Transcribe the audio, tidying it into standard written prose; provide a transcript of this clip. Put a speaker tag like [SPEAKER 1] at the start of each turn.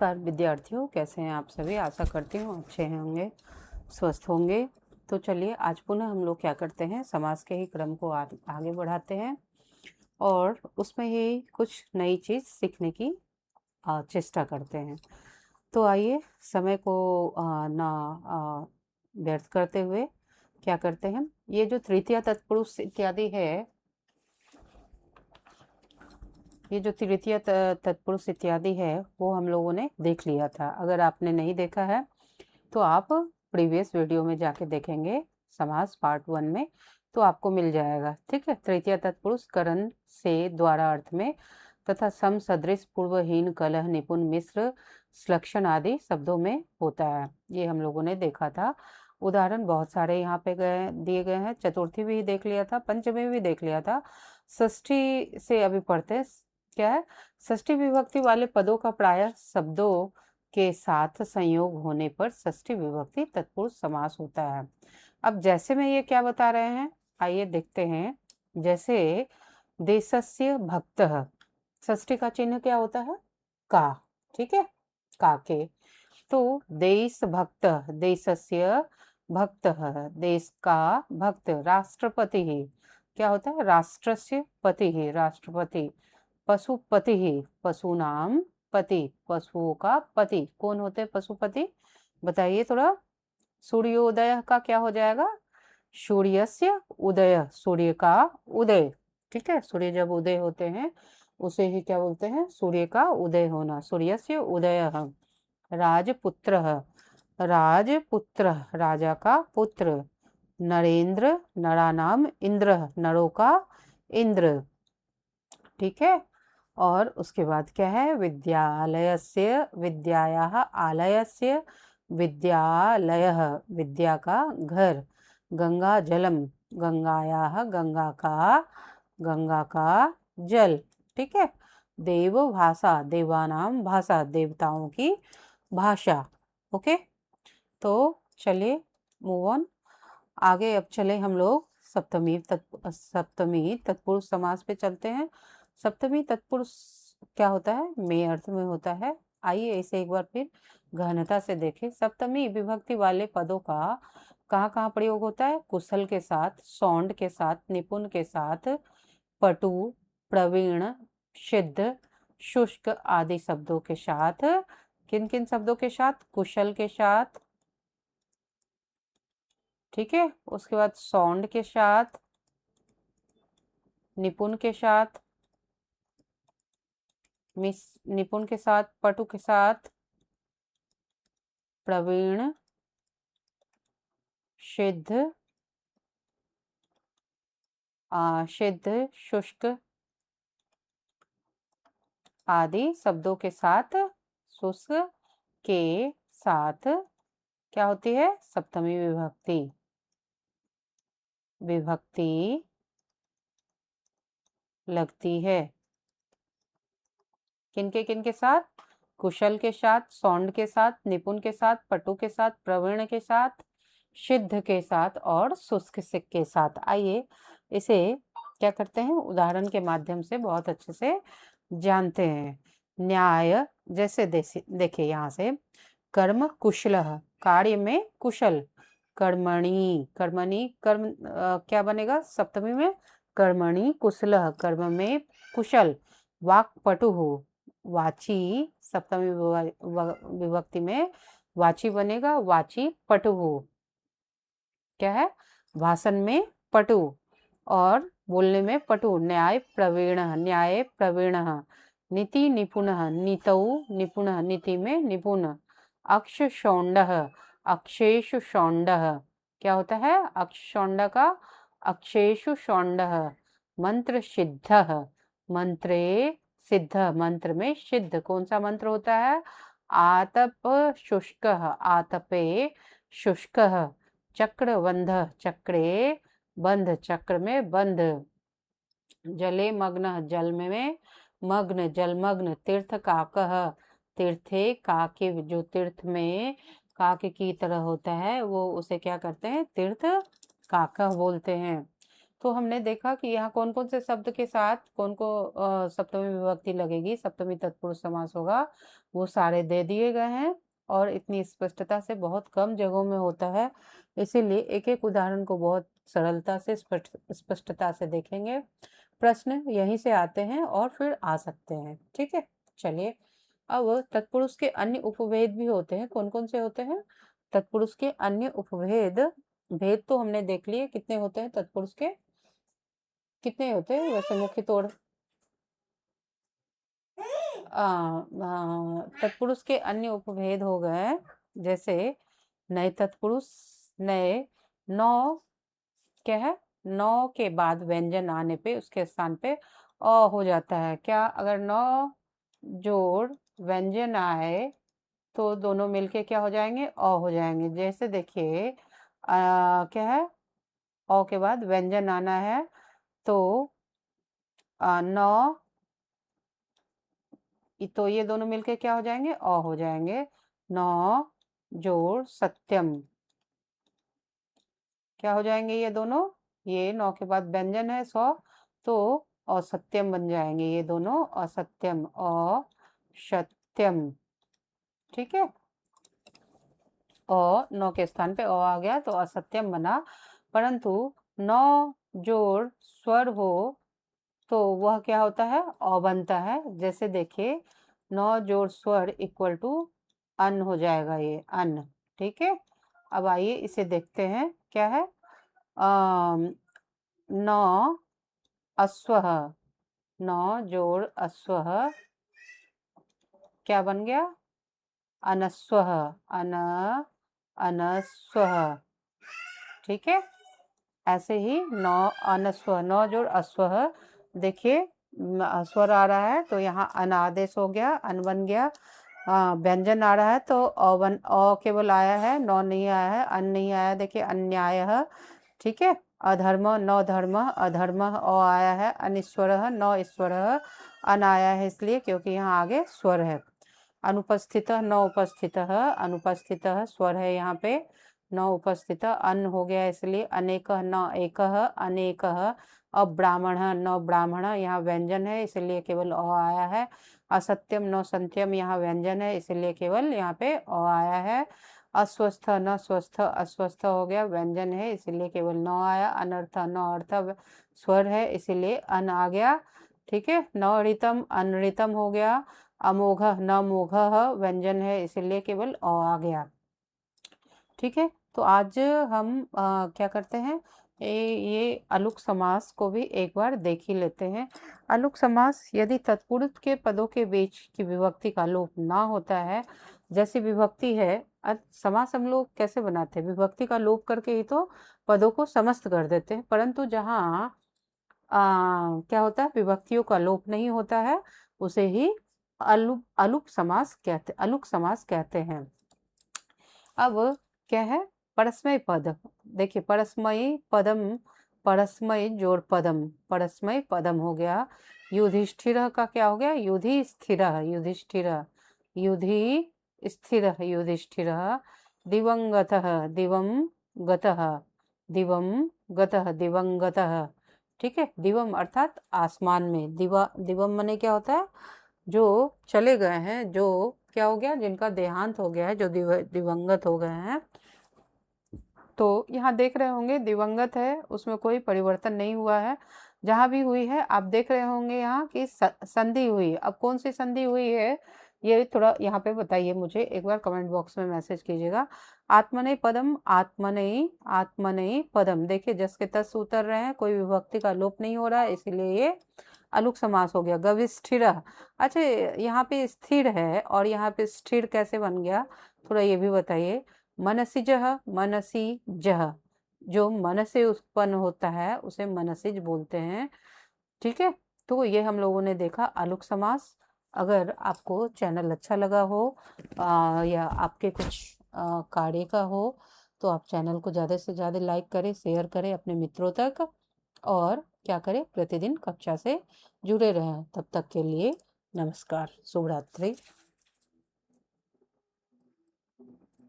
[SPEAKER 1] नमस्कार विद्यार्थियों, कैसे हैं आप सभी। आशा करती हूँ अच्छे होंगे, स्वस्थ होंगे। तो चलिए आज पुनः हम लोग क्या करते हैं, समाज के ही क्रम को आगे बढ़ाते हैं और उसमें ही कुछ नई चीज़ सीखने की चेष्टा करते हैं। तो आइए समय को ना व्यर्थ करते हुए क्या करते हैं, ये जो तृतीया तत्पुरुष इत्यादि है, ये जो तृतीय तत्पुरुष इत्यादि है वो हम लोगों ने देख लिया था। अगर आपने नहीं देखा है तो आप प्रीवियस वीडियो में जाके देखेंगे, समास पार्ट 1 में, तो आपको मिल जाएगा। ठीक है। तृतीय तत्पुरुष करण से द्वारा अर्थ में तथा सम सदृश पूर्वहीन कलह निपुण मिश्र श्लक्षण आदि शब्दों में होता है। ये हम लोगों ने देखा था। उदाहरण बहुत सारे यहाँ पे दिए गए हैं। चतुर्थी भी देख लिया था, पंचमी भी देख लिया था। षष्ठी से अभी पढ़ते हैं। क्या है, षष्ठी विभक्ति वाले पदों का प्रायः शब्दों के साथ संयोग होने पर षष्ठी विभक्ति तत्पुरुष समास होता है। अब जैसे में ये क्या बता रहे हैं, आइए देखते हैं। जैसे देशस्य भक्तः, षष्ठी का चिन्ह क्या होता है, का। ठीक है, का के। तो देश भक्त, देशस्य भक्त, देश का भक्त। राष्ट्रपति ही क्या होता है, राष्ट्रस्य पति ही, राष्ट्रपति। पशुपति ही, पशुनाम पति, पशुओं का पति। कौन होते हैं पशुपति, बताइए थोड़ा। सूर्योदय का क्या हो जाएगा, सूर्यस्य उदय, सूर्य का उदय। ठीक है, सूर्य जब उदय होते हैं उसे ही क्या बोलते हैं, सूर्य का उदय होना, सूर्यस्य उदय। राजपुत्र, राजपुत्र राजा का पुत्र। नरेंद्र, नरानाम इंद्र, नरों का इंद्र। ठीक है। और उसके बाद क्या है, विद्यालयस्य, विद्यायाः आलयस्य, विद्यालयः विद्या का घर। गंगा जलम, गंगायाः गंगा का जल। ठीक है। देव भाषा, देवानाम भाषा, देवताओं की भाषा। ओके, तो चलिए मूव ऑन आगे। अब चले हम लोग सप्तमी तत्पुरुष समास पे चलते हैं। सप्तमी तत्पुरुष क्या होता है, में अर्थ में होता है। आइए इसे एक बार फिर गहनता से देखें। सप्तमी विभक्ति वाले पदों का कहाँ कहाँ प्रयोग होता है, कुशल के साथ, सौंड के साथ, निपुण के साथ, पटु, प्रवीण, सिद्ध, शुष्क आदि शब्दों के साथ। किन किन शब्दों के साथ, कुशल के साथ, ठीक है, उसके बाद सौंड के साथ, निपुण के साथ, निपुण के साथ, पटु के साथ, प्रवीण, सिद्ध, सिद्ध, शुष्क आदि शब्दों के साथ, शुष्क के साथ क्या होती है, सप्तमी विभक्ति। विभक्ति लगती है किनके साथ, कुशल के साथ, सौंड के साथ, निपुण के साथ, पटु के साथ, प्रवीण के साथ, सिद्ध के साथ और शुष्क के साथ। आइए इसे क्या करते हैं, उदाहरण के माध्यम से बहुत अच्छे से जानते हैं। न्याय, जैसे देखिए यहाँ से, कर्म कुशलः, कार्य में कुशल। कर्मणि, कर्मणि, क्या बनेगा सप्तमी में, कर्मणि कुशलः, कर्म में कुशल। वाक्पटुः, वाची, सप्तमी विभक्ति में वाची बनेगा, वाची पटुः। क्या है, भाषण में पटु और बोलने में पटु। न्याय प्रवीण, न्याय प्रवीण। नीति निपुण, नीतौ निपुण, नीति में निपुण। अक्ष शौंड, अक्षेषु शौंड, क्या होता है, अक्ष शौंड का अक्षेषु शौंड। मंत्र सिद्ध, मंत्रे सिद्ध, मंत्र में सिद्ध। कौन सा मंत्र होता है, आतप शुष्क, आतपे शुष्क। चक्र बंध, चक्रे बंध, चक्र में बंध। जले मग्न, जल में मग्न, जलमग्न। तीर्थ काकः, तीर्थे, काके जो तीर्थ में काके की तरह होता है वो उसे क्या करते हैं, तीर्थ काकः बोलते हैं। तो हमने देखा कि यहाँ कौन कौन से शब्द के साथ कौन को सप्तमी विभक्ति लगेगी, सप्तमी तत्पुरुष समास होगा, वो सारे दे दिए गए हैं और इतनी स्पष्टता से बहुत कम जगहों में होता है, इसीलिए एक एक उदाहरण को बहुत सरलता से स्पष्टता से देखेंगे। प्रश्न यहीं से आते हैं और फिर आ सकते हैं। ठीक है, चलिए। अब तत्पुरुष के अन्य उपभेद भी होते हैं। कौन कौन से होते हैं तत्पुरुष के अन्य उपभेद? भेद तो हमने देख लिए, कितने होते हैं तत्पुरुष के, कितने होते हैं वैसे मुख्य तौर। तत्पुरुष के अन्य उपभेद हो गए, जैसे नए तत्पुरुष, नए, नौ, क्या है, नौ के बाद व्यंजन आने पे उसके स्थान पे अ हो जाता है। क्या, अगर नौ जोड़ व्यंजन आए तो दोनों मिलके क्या हो जाएंगे, अ हो जाएंगे। जैसे देखिए क्या है, अ के बाद व्यंजन आना है तो नौ, तो ये दोनों मिलके क्या हो जाएंगे, अ हो जाएंगे। नौ जोड़ सत्यम, क्या हो जाएंगे ये दोनों, ये नौ के बाद व्यंजन है 100, तो असत्यम बन जाएंगे ये दोनों, असत्यम, असत्यम। ठीक है, नौ के स्थान पे आ गया तो असत्यम बना। परंतु नौ जोड़ स्वर हो तो वह क्या होता है, अ बनता है। जैसे देखिए, नौ जोड़ स्वर इक्वल टू अन हो जाएगा, ये अन। ठीक है, अब आइए इसे देखते हैं क्या है। नौ अश्वः, नौ जोड़ अश्वः क्या बन गया, अनस्वः, अन, अनस्वः। ठीक है, ऐसे ही नौ अनस्वः, नौ जोड़ अश्वः, देखिए स्वर आ रहा है तो यहाँ अन आदेश हो गया, अन बन गया। व्यंजन आ रहा है तो अ केवल आया है, नौ नहीं आया है, अन नहीं आया। देखिए अन्याय, ठीक है, अधर्म, नौ धर्म, अधर्म अ आया है, अनिश्वर, नौ ईश्वर, अन आया है इसलिए क्योंकि यहाँ आगे स्वर है। अनुपस्थित, न उपस्थित, अनुपस्थित स्वर है यहाँ पे, न उपस्थित अन हो गया इसलिए अनेक, न एक, अनेक। अब्राह्मण, न ब्राह्मण, यहाँ व्यंजन है इसलिए केवल अ आया है। असत्यम, न सत्यम, यहाँ व्यंजन है इसलिए केवल यहाँ पे अ आया है। अस्वस्थ, न स्वस्थ, अस्वस्थ हो गया, व्यंजन है इसलिए केवल न आया। अनर्थ, न अर्थ, स्वर है इसीलिए अन आ गया। ठीक है, न ऋतम, अनृतम हो गया। अमोघ, न मोघ, व्यंजन है इसीलिए केवल अ आ गया। ठीक है, तो आज हम क्या करते हैं, ये अलुक समास को भी एक बार देख ही लेते हैं। अलुक समास यदि तत्पुरुष के पदों के बीच की विभक्ति का लोप ना होता है, जैसी विभक्ति है, समास हम लोग कैसे बनाते हैं, विभक्ति का लोप करके ही तो पदों को समस्त कर देते हैं। परंतु जहाँ क्या होता है, विभक्तियों का लोप नहीं होता है, उसे ही अलुक समास कहते, अलुक समास कहते हैं। अब क्या है, परस्मय पद। देखिए परस्मयी पदम, परस्मय जोड़ पदम, परस्मय पदम हो गया। युधिष्ठिर का क्या हो गया, युधि स्थिर, युधिष्ठिर, युधि स्थिर, युधिष्ठिर। दिवंगत, दिवम गतः, दिवम गतः, दिवंगतः। ठीक है, दिवम अर्थात आसमान में, दिवम माने क्या होता है, जो चले गए हैं, जो क्या हो गया, जिनका देहांत हो गया है, जो दिवंगत हो गए हैं। तो यहाँ देख रहे होंगे दिवंगत है, उसमें कोई परिवर्तन नहीं हुआ है। जहाँ भी हुई है आप देख रहे होंगे यहाँ की संधि हुई। अब कौन सी संधि हुई है ये थोड़ा यहाँ पे बताइए मुझे, एक बार कमेंट बॉक्स में मैसेज कीजिएगा। आत्मनेय पदम, आत्मनेय, आत्मनेय पदम। देखिए जस के तस उतर रहे हैं, कोई विभक्ति का लोप नहीं हो रहा है, इसीलिए ये अलुक समास हो गया। गविष्ठिर, अच्छा यहाँ पे स्थिर है और यहाँ पे स्थिर कैसे बन गया, थोड़ा ये भी बताइए। मनसिजह, मनसिजह, जो मन से उत्पन्न होता है उसे मनसिज बोलते हैं। ठीक है, तो ये हम लोगों ने देखा अलुक समास। अगर आपको चैनल अच्छा लगा हो या आपके कुछ कार्य का हो तो आप चैनल को ज़्यादा से ज़्यादा लाइक करें, शेयर करें अपने मित्रों तक, और क्या करें, प्रतिदिन कक्षा से जुड़े रहें। तब तक के लिए नमस्कार, शुभ रात्रि।